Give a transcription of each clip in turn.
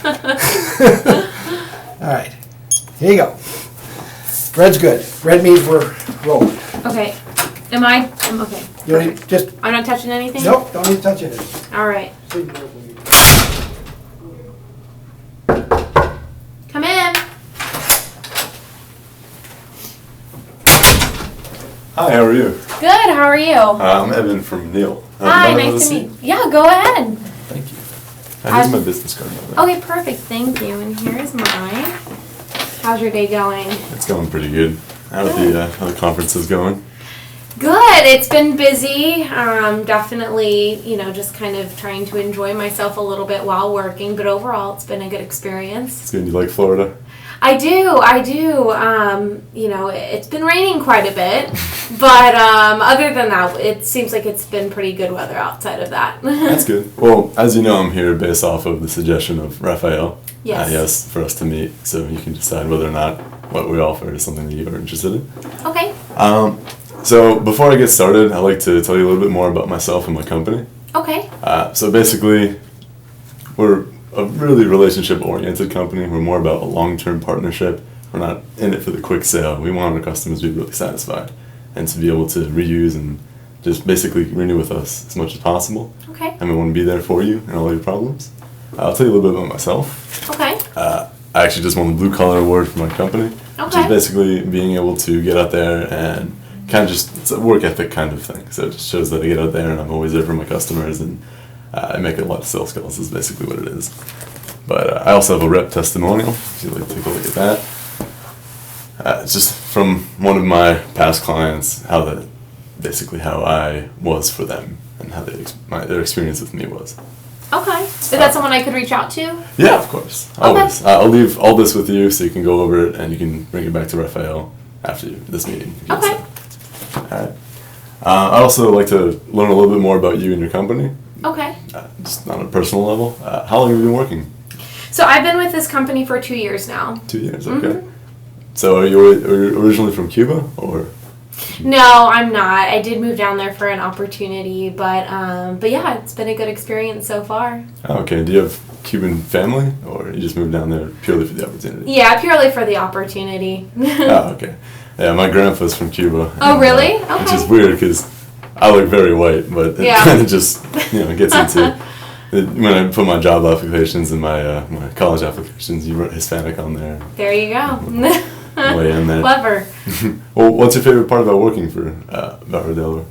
All right. Here you go. Red's good. Red means we're rolling. Okay. I'm okay. You don't just... I'm not touching anything? Nope, don't need to touch anything. All right. Come in. Hi, how are you? Good, how are you? I'm Evan from Neil. Hi, nice to meet you. Yeah, go ahead. Thank you. Here's my business card. Okay, perfect. Thank you. And here's mine. How's your day going? It's going pretty good. How are the conferences going? Good. It's been busy. Definitely, just kind of trying to enjoy myself a little bit while working. But overall, it's been a good experience. It's good. You like Florida? I do. It's been raining quite a bit. But other than that, it seems like it's been pretty good weather outside of that. That's good. Well, as you know, I'm here based off of the suggestion of Raphael. Yes. Yes, for us to meet, so you can decide whether or not what we offer is something that you are interested in. Okay. So before I get started, I'd like to tell you a little bit more about myself and my company. Okay. So basically, we're a really relationship-oriented company. We're more about a long-term partnership. We're not in it for the quick sale. We want our customers to be really satisfied and to be able to reuse and just basically renew with us as much as possible. Okay. And we want to be there for you and all your problems. I'll tell you a little bit about myself. Okay. I actually just won the Blue Collar Award for my company, which is basically being able to get out there and kind of it's a work ethic kind of thing. So it just shows that I get out there and I'm always there for my customers and I make a lot of sales calls is basically what it is. But I also have a rep testimonial, if you'd like to take a look at that. It's just from one of my past clients, how I was for them and how their experience with me was. Okay. Is that someone I could reach out to? Yeah, of course. Always. Okay. I'll leave all this with you so you can go over it and you can bring it back to Raphael after this meeting. Okay. All right. I'd also like to learn a little bit more about you and your company. Okay. Just on a personal level. How long have you been working? So I've been with this company for 2 years now. 2 years, okay. Mm-hmm. So are you originally from Cuba, or? No, I'm not. I did move down there for an opportunity, but yeah, it's been a good experience so far. Oh, okay. Do you have Cuban family, or you just moved down there purely for the opportunity? Yeah, purely for the opportunity. Oh, okay. Yeah, my grandpa's from Cuba. Oh, really? Okay. Which is weird because I look very white, but it kind of just gets into when I put my job applications and my college applications. You wrote Hispanic on there. There you go. Way in there. Clever. Well, what's your favorite part about working for Valor Delaware?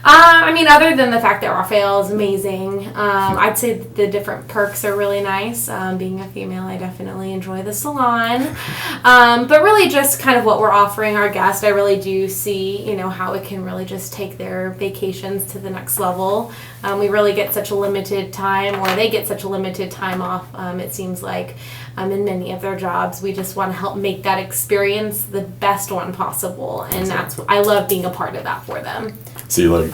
Other than the fact that Raphael is amazing, I'd say the different perks are really nice. Being a female, I definitely enjoy the salon. But really just kind of what we're offering our guests, I really do see, how it can really just take their vacations to the next level. We really get such a limited time, or they get such a limited time off, it seems like. In many of their jobs, we just want to help make that experience the best one possible, and I love being a part of that for them. So you like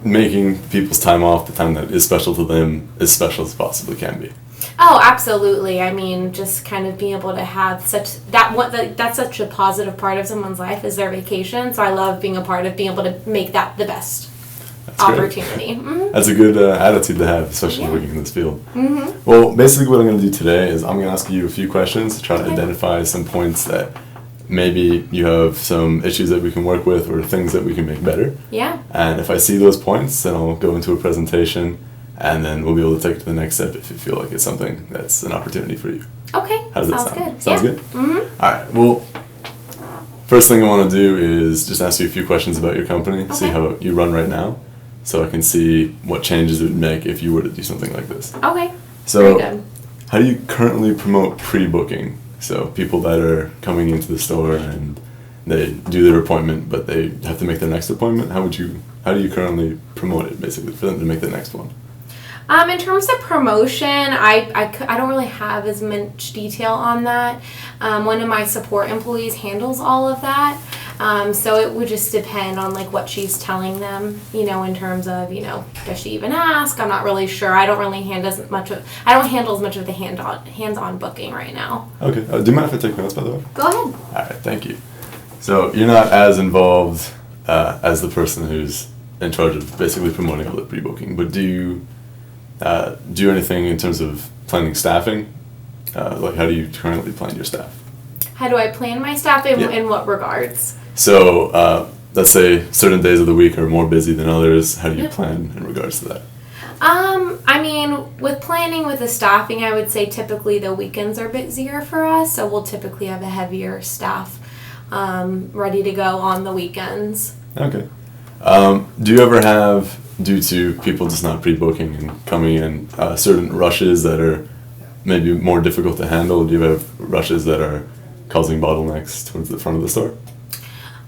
making people's time off, the time that is special to them, as special as it possibly can be. Oh, absolutely. Just kind of being able to have that's such a positive part of someone's life is their vacation. So I love being a part of being able to make that the best opportunity. Mm-hmm. That's a good attitude to have, especially working in this field. Mm-hmm. Well, basically what I'm going to do today is I'm going to ask you a few questions to try to identify some points that maybe you have some issues that we can work with or things that we can make better. Yeah. And if I see those points, then I'll go into a presentation and then we'll be able to take it to the next step if you feel like it's something that's an opportunity for you. Okay. How does that sound? Good. Sounds good? Mm-hmm. All right. Well, first thing I want to do is just ask you a few questions about your company, see how you run right now, so I can see what changes it would make if you were to do something like this. Okay. So, very good. How do you currently promote pre-booking? So people that are coming into the store and they do their appointment, but they have to make their next appointment. How do you currently promote it, basically, for them to make the next one? In terms of promotion, I don't really have as much detail on that. One of my support employees handles all of that. So it would just depend on what she's telling them, in terms of, does she even ask? I'm not really sure. I don't handle as much of the hands-on booking right now. Okay. Do you mind if I take notes, by the way? Go ahead. All right. Thank you. So you're not as involved as the person who's in charge of basically promoting all the pre-booking, but do you do anything in terms of planning staffing Like, how do you currently plan your staff? How do I plan my staff Yeah. in what regards? So, let's say certain days of the week are more busy than others. How do you plan in regards to that? I mean, with planning with the staffing, I would say typically the weekends are busier for us, so we'll typically have a heavier staff ready to go on the weekends. Okay. Do you ever have, due to people just not pre-booking and coming in, certain rushes that are maybe more difficult to handle? Do you have rushes that are causing bottlenecks towards the front of the store?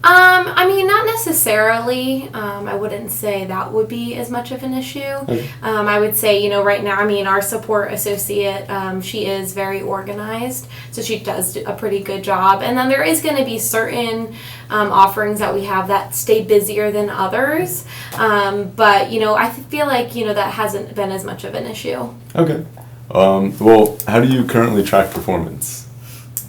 I mean, not necessarily. I wouldn't say that would be as much of an issue. Okay. I would say, you know, right now, I mean, our support associate, she is very organized, so she does a pretty good job. And then there is going to be certain offerings that we have that stay busier than others. But, you know, I feel like, you know, that hasn't been as much of an issue. Okay. Well, how do you currently track performance?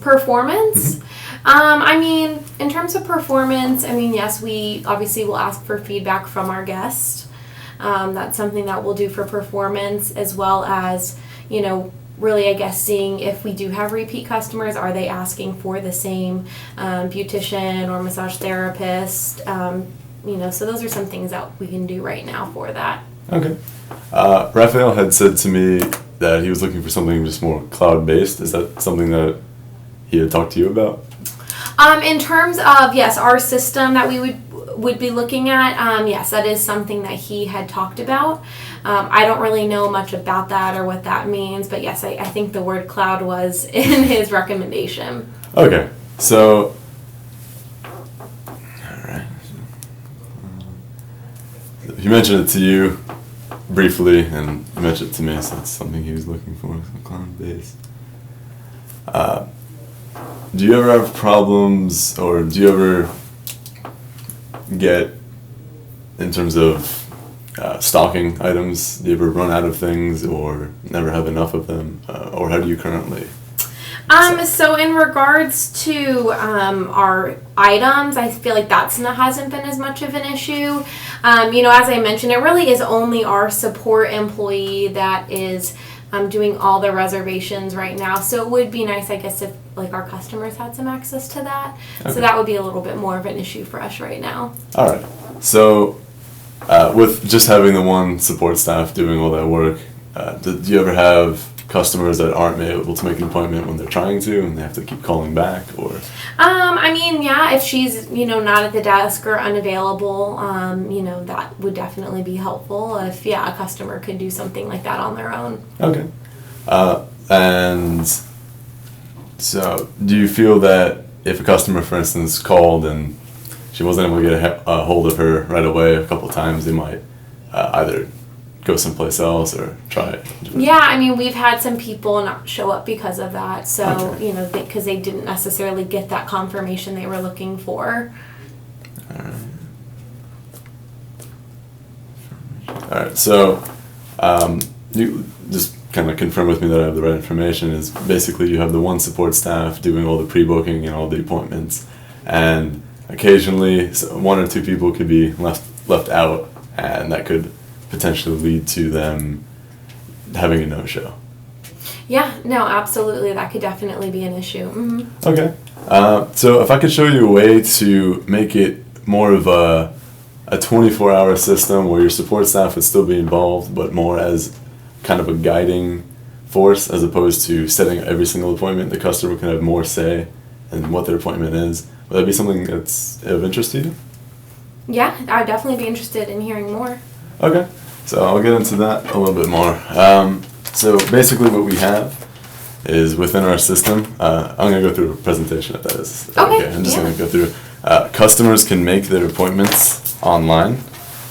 Performance? I mean, in terms of performance, I mean, yes, we obviously will ask for feedback from our guests. That's something that we'll do for performance, as well as, you know, really, I guess, seeing if we do have repeat customers, are they asking for the same beautician or massage therapist? You know, so those are some things that we can do right now for that. Okay. Raphael had said to me that he was looking for something just more cloud-based. Is that something that he had talked to you about? In terms of, yes, our system that we would be looking at, yes, that is something that he had talked about. I don't really know much about that or what that means, but yes, I think the word cloud was in his recommendation. Okay, so, alright. He mentioned it to you briefly, and you mentioned it to me, so that's something he was looking for, some cloud-based. Do you ever have problems, or do you ever get, in terms of stocking items, do you ever run out of things or never have enough of them, or how do you currently? So in regards to our items, I feel like hasn't been as much of an issue. You know, as I mentioned, it really is only our support employee that is doing all the reservations right now. So it would be nice, I guess, if like our customers had some access to that. Okay. So that would be a little bit more of an issue for us right now. All right. So with just having the one support staff doing all that work, do you ever have customers that aren't able to make an appointment when they're trying to and they have to keep calling back, or? I mean, yeah, if she's, you know, not at the desk or unavailable, you know, that would definitely be helpful if, yeah, a customer could do something like that on their own. Okay. And so do you feel that if a customer, for instance, called and she wasn't able to get a hold of her right away a couple of times, they might either go someplace else or try it? Yeah, I mean, we've had some people not show up because of that. So, okay. You know, because they didn't necessarily get that confirmation they were looking for. All right. So, you just kind of confirm with me that I have the right information. Is basically you have the one support staff doing all the pre-booking and all the appointments, and occasionally one or two people could be left out, and that could potentially lead to them having a no-show. Yeah, no, absolutely. That could definitely be an issue. Mm-hmm. Okay. So if I could show you a way to make it more of a 24-hour system where your support staff would still be involved, but more as kind of a guiding force as opposed to setting every single appointment, the customer can have more say in what their appointment is. Would that be something that's of interest to you? Yeah, I'd definitely be interested in hearing more. Okay, so I'll get into that a little bit more. So basically what we have is within our system, I'm going to go through a presentation if that is okay. I'm just going to go through. Customers can make their appointments online.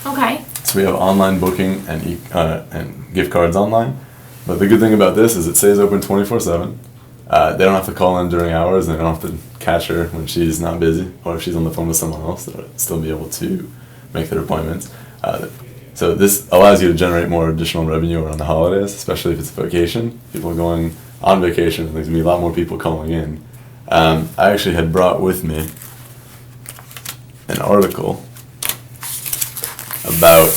Okay. So we have online booking and gift cards online. But the good thing about this is it stays open 24/7. They don't have to call in during hours, and they don't have to catch her when she's not busy, or if she's on the phone with someone else, they'll still be able to make their appointments. So this allows you to generate more additional revenue around the holidays, especially if it's a vacation. People are going on vacation, and there's going to be a lot more people calling in. I actually had brought with me an article about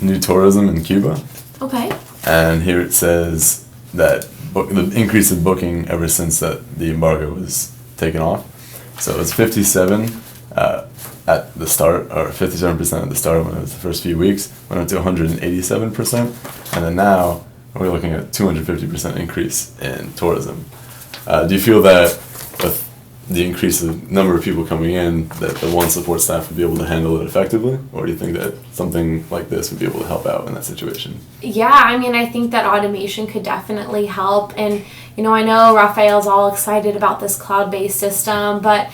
new tourism in Cuba. Okay. And here it says, the increase in booking ever since that the embargo was taken off. So it's 57 at the start, or 57% at the start when it was the first few weeks, went up to 187%, and then now we're looking at 250% increase in tourism. Do you feel that with the increase of number of people coming in, that the one support staff would be able to handle it effectively, or do you think that something like this would be able to help out in that situation? Yeah, I mean, I think that automation could definitely help. And, I know Raphael's all excited about this cloud-based system, but,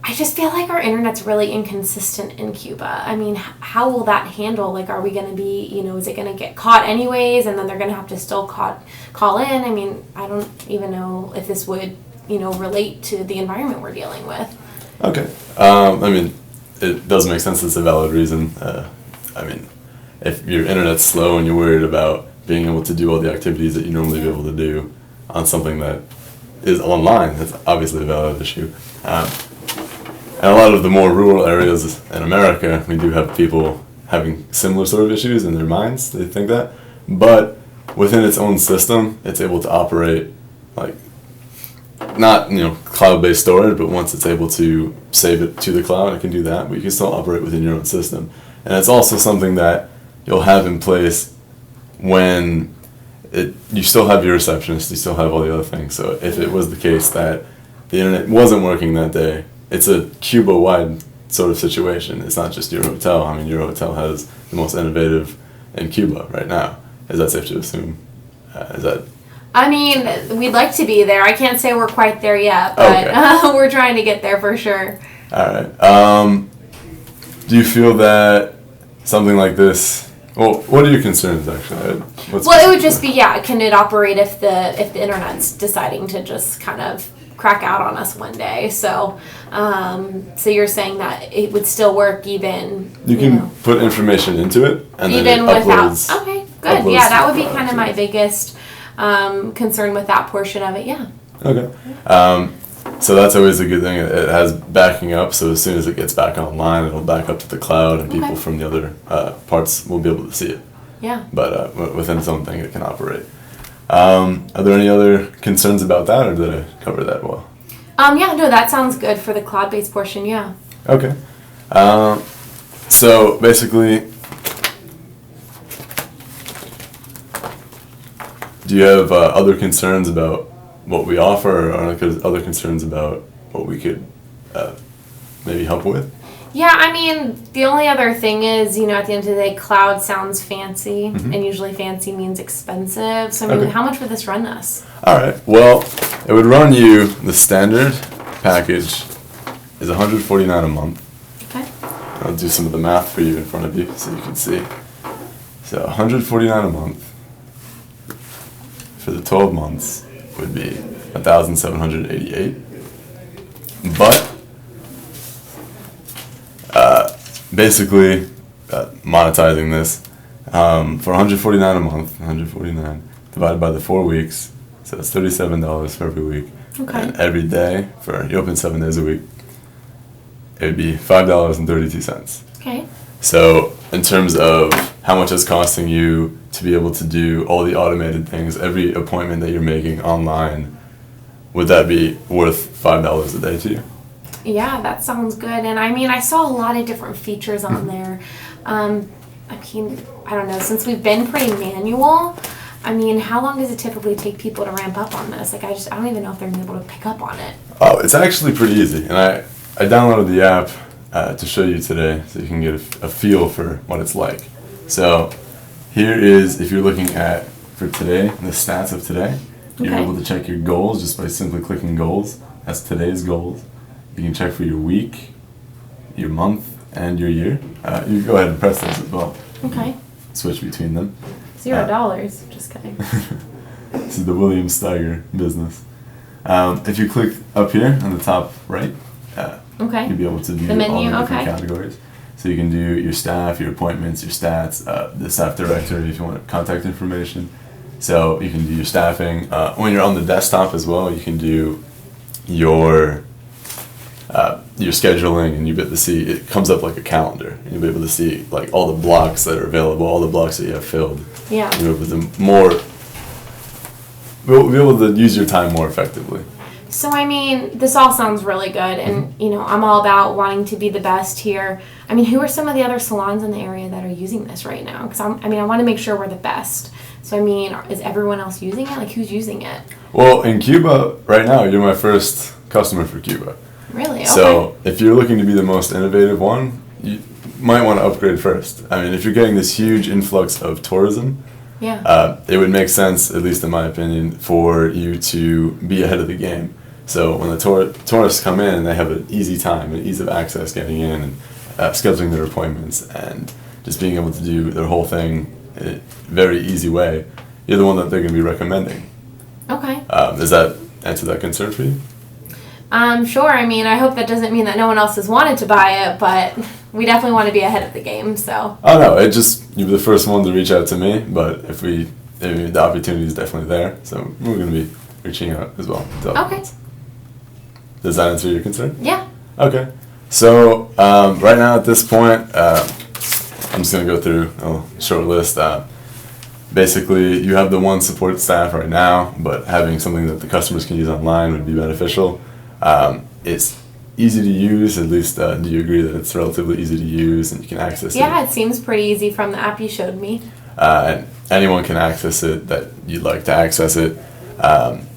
I just feel like our internet's really inconsistent in Cuba. I mean, how will that handle? Like, are we going to be, is it going to get caught anyways, and then they're going to have to still call in? I mean, I don't even know if this would, relate to the environment we're dealing with. Okay. I mean, it does make sense. It's a valid reason. I mean, if your internet's slow and you're worried about being able to do all the activities that you normally be able to do on something that is online, that's obviously a valid issue. And a lot of the more rural areas in America, we do have people having similar sort of issues in their minds. They think that. But within its own system, it's able to operate like, not, cloud-based storage, but once it's able to save it to the cloud, it can do that, but you can still operate within your own system. And it's also something that you'll have in place when you still have your receptionist, you still have all the other things. So if it was the case that the internet wasn't working that day, it's a Cuba-wide sort of situation. It's not just your hotel. I mean, your hotel has the most innovative in Cuba right now. Is that safe to assume? I mean, we'd like to be there. I can't say we're quite there yet, but okay. We're trying to get there for sure. All right. Do you feel that something like this... Well, what are your concerns, actually? It would just be, can it operate if the internet's deciding to just kind of crack out on us one day? So you're saying that it would still work even... You can put information into it, and even then it without... uploads, Okay, good. Yeah, that would be kind of my biggest concern with that portion of it, yeah. Okay. So that's always a good thing. It has backing up, so as soon as it gets back online, it'll back up to the cloud, and people from the other parts will be able to see it. Yeah. But within its own thing, it can operate. Are there any other concerns about that, or did I cover that well? That sounds good for the cloud-based portion, yeah. Okay. So basically, do you have other concerns about what we offer, or other concerns about what we could maybe help with? Yeah, I mean, the only other thing is, at the end of the day, cloud sounds fancy, and usually fancy means expensive. So, I mean, how much would this run us? All right. Well, it would run you, the standard package is $149 a month. Okay. I'll do some of the math for you in front of you so you can see. So, $149 a month for the 12 months would be $1,788. But basically, monetizing this for $149 a month, $149 divided by the 4 weeks, so that's $37 for every week. Okay. And every day, you open 7 days a week, it would be $5.32. Okay. So in terms of how much it's costing you to be able to do all the automated things, every appointment that you're making online, would that be worth $5 a day to you? Yeah, that sounds good. And I mean, I saw a lot of different features on there. I mean, I don't know, since we've been pretty manual, I mean, how long does it typically take people to ramp up on this? Like, I don't even know if they're going to be able to pick up on it. Oh, it's actually pretty easy. And I downloaded the app to show you today so you can get a feel for what it's like. So here is, if you're looking at, for today, the stats of today, you're able to check your goals just by simply clicking goals. That's today's goals. You can check for your week, your month, and your year. You can go ahead and press those as well. Okay. Switch between them. $0. Just kidding. This is the William Steiger business. If you click up here on the top right, you'll be able to view the menu. all the different categories. So you can do your staff, your appointments, your stats, the staff directory if you want contact information. So you can do your staffing. When you're on the desktop as well, you can do your scheduling, and you'll be able to see, it comes up like a calendar, and you'll be able to see like all the blocks that are available, all the blocks that you have filled. Yeah. You'll be able to more we'll be able to use your time more effectively. So, I mean, this all sounds really good, and, you know, I'm all about wanting to be the best here. I mean, who are some of the other salons in the area that are using this right now? Because, I want to make sure we're the best. So, I mean, is everyone else using it? Like, who's using it? Well, in Cuba, right now, you're my first customer for Cuba. Really? Okay. So, if you're looking to be the most innovative one, you might want to upgrade first. I mean, if you're getting this huge influx of tourism, yeah. It would make sense, at least in my opinion, for you to be ahead of the game. So when the tourists come in, they have an easy time, an ease of access getting in and scheduling their appointments and just being able to do their whole thing in a very easy way. You're the one that they're going to be recommending. Okay. Does that answer that concern for you? Sure. I mean, I hope that doesn't mean that no one else has wanted to buy it, but we definitely want to be ahead of the game, so. Oh, no, you were the first one to reach out to me, but the opportunity is definitely there, so we're going to be reaching out as well. So. Okay. Does that answer your concern? Yeah. Okay. So right now at this point, I'm just going to go through a short list. Basically, you have the one support staff right now, but having something that the customers can use online would be beneficial. It's easy to use, at least do you agree that it's relatively easy to use and you can access it? Yeah, it seems pretty easy from the app you showed me. And anyone can access it that you'd like to access it.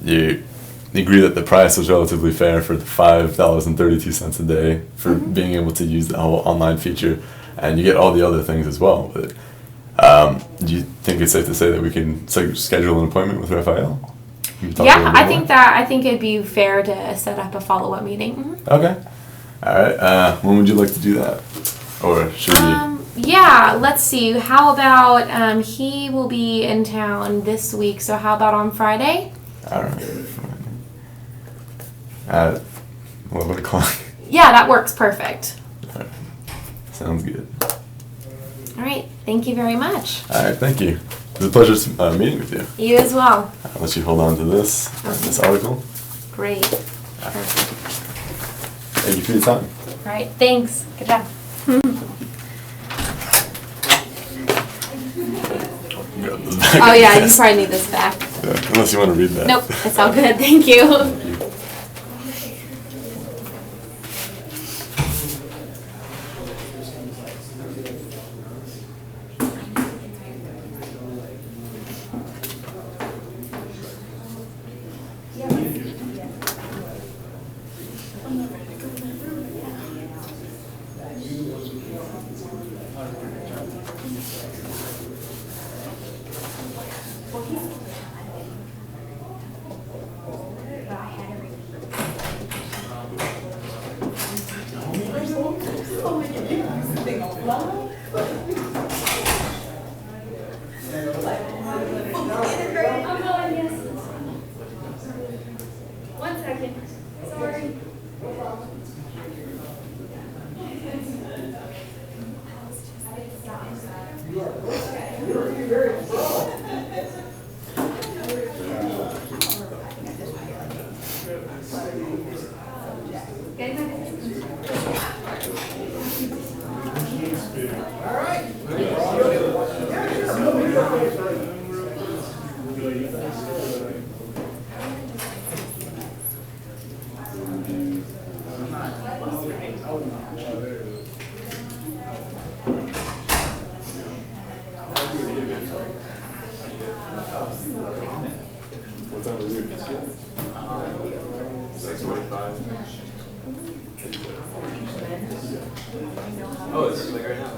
You agree that the price is relatively fair for the $5.32 a day for being able to use the whole online feature, and you get all the other things as well. But do you think it's safe to say that we can schedule an appointment with Raphael? Yeah, I think it'd be fair to set up a follow-up meeting. Mm-hmm. Okay. All right. When would you like to do that? Or should we? Yeah, let's see. How about he will be in town this week, so how about on Friday? All right. At 11 o'clock. Yeah, that works perfect. All right. Sounds good. All right. Thank you very much. All right. Thank you. It was a pleasure meeting with you. You as well. I'll let you hold on to this article. Great. Perfect. Thank you for your time. All right. Thanks. Good job. Oh yeah, you probably need this back. Yeah, unless you want to read that. Nope, it's all good. Thank you. One second. Sorry. Oh, this is like right now.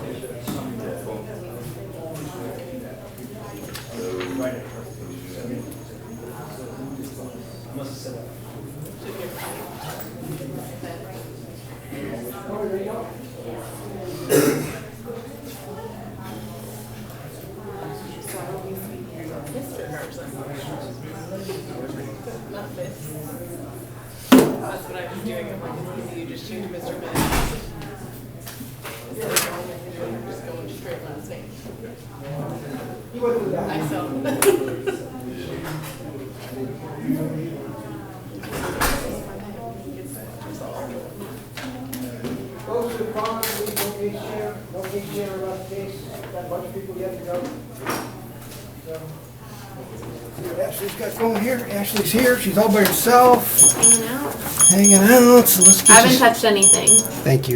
That's what I was doing. I'm like, it's easy. You just change Mr. Minute. Just going straight last name. I saw. Close to the pond, no case share about the case, got a bunch of people yet to go. So, what Ashley's got going here. Ashley's here. She's all by herself, Hanging out. hanging out. So let's I get haven't this. touched anything. Thank you.